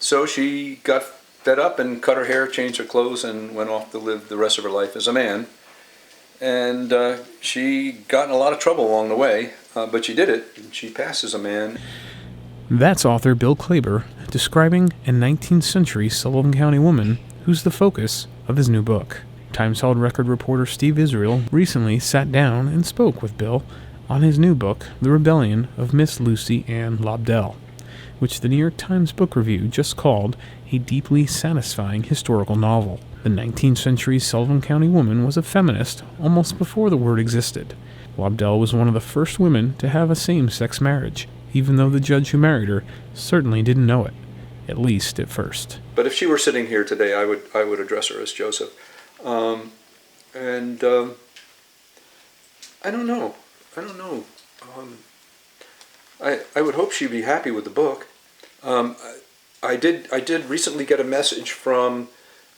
So she got fed up and cut her hair, changed her clothes, and went off to live the rest of her life as a man. And she got in a lot of trouble along the way, but she did it. She passed as a man. That's author Bill Klaber describing a 19th century Sullivan County woman who's the focus of his new book. Times Held record reporter Steve Israel recently sat down and spoke with Bill on his new book, The Rebellion of Miss Lucy Ann Lobdell, which the New York Times Book Review just called a deeply satisfying historical novel. The 19th century Sullivan County woman was a feminist almost before the word existed. Lobdell was one of the first women to have a same-sex marriage, even though the judge who married her certainly didn't know it, at least at first. But if she were sitting here today, I would address her as Joseph. I don't know. I would hope she'd be happy with the book. I did recently get a message from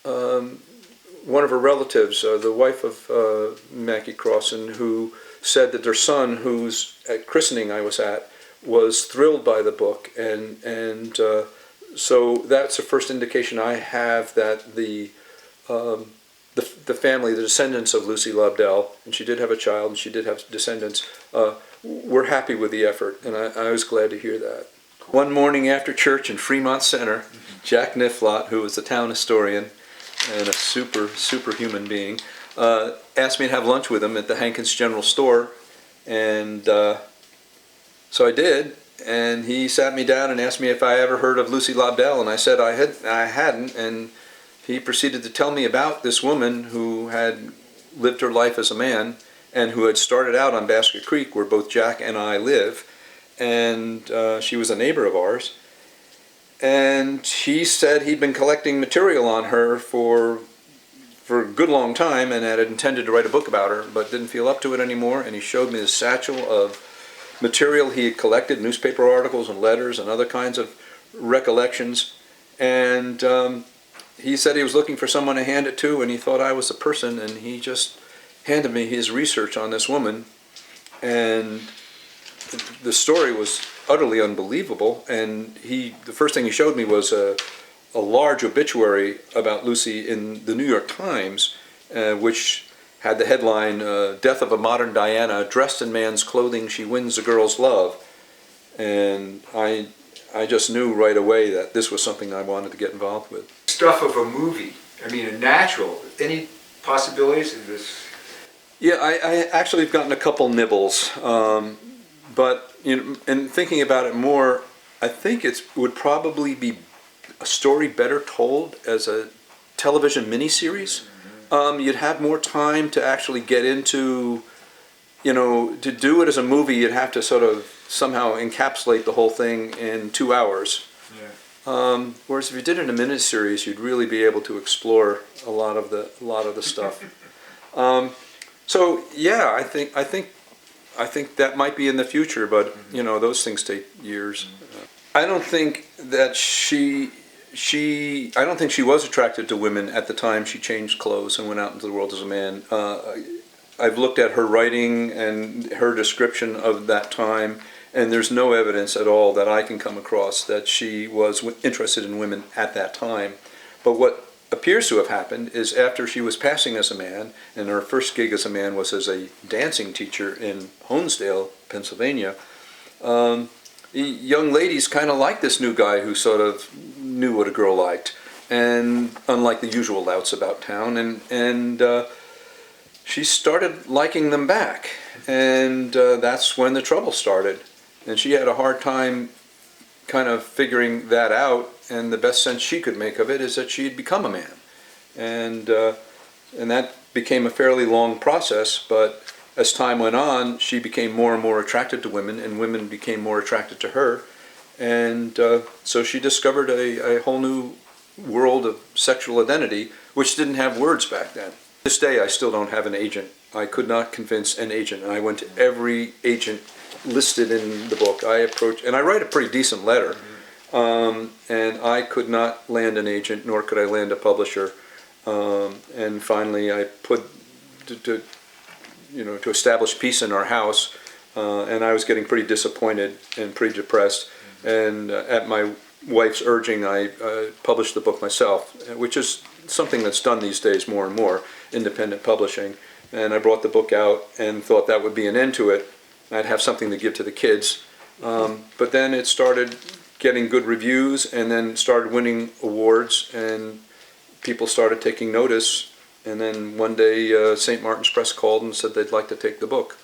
one of her relatives, the wife of Mackie Crossan, who said that their son, whose at christening I was at, was thrilled by the book, and so that's the first indication I have that the family, the descendants of Lucy Lobdell, and she did have a child and she did have descendants, were happy with the effort, and I was glad to hear that. One morning after church in Fremont Center, Jack Niflot, who was the town historian and a superhuman being, asked me to have lunch with him at the Hankins General Store, and so I did, and he sat me down and asked me if I ever heard of Lucy Lobdell, and I said I hadn't, and he proceeded to tell me about this woman who had lived her life as a man and who had started out on Basket Creek, where both Jack and I live, and she was a neighbor of ours. And he said he'd been collecting material on her for a good long time and had intended to write a book about her, but didn't feel up to it anymore, and he showed me the satchel of material he had collected, newspaper articles and letters and other kinds of recollections, and he said he was looking for someone to hand it to, and he thought I was the person, and he just handed me his research on this woman, and the story was utterly unbelievable, and the first thing he showed me was a large obituary about Lucy in the New York Times, which had the headline, Death of a Modern Diana, dressed in man's clothing, she wins a girl's love. And I just knew right away that this was something I wanted to get involved with. Stuff of a movie, I mean a natural, any possibilities of this? Yeah, I actually have gotten a couple nibbles, but in thinking about it more, I think it would probably be a story better told as a television miniseries. You'd have more time to actually get into, to do it as a movie, you'd have to sort of somehow encapsulate the whole thing in 2 hours. Yeah. Whereas if you did it in a miniseries, you'd really be able to explore a lot of the stuff. So yeah, I think that might be in the future, but those things take years. I don't think that I don't think she was attracted to women at the time she changed clothes and went out into the world as a man. I've looked at her writing and her description of that time, and there's no evidence at all that I can come across that she was interested in women at that time. But what appears to have happened is after she was passing as a man, and her first gig as a man was as a dancing teacher in Honesdale, Pennsylvania, young ladies kind of liked this new guy who sort of knew what a girl liked, and unlike the usual louts about town, and she started liking them back, and that's when the trouble started. And she had a hard time kind of figuring that out, and the best sense she could make of it is that she had become a man, and that became a fairly long process, but as time went on, she became more and more attracted to women, and women became more attracted to her. And so she discovered a whole new world of sexual identity, which didn't have words back then. To this day, I still don't have an agent. I could not convince an agent, and I went to every agent listed in the book. And I write a pretty decent letter, and I could not land an agent, nor could I land a publisher. And finally, I put to establish peace in our house, and I was getting pretty disappointed and pretty depressed. And at my wife's urging, I published the book myself, which is something that's done these days more and more, independent publishing. And I brought the book out and thought that would be an end to it. I'd have something to give to the kids. But then it started getting good reviews and then started winning awards, and people started taking notice. And then one day St. Martin's Press called and said they'd like to take the book.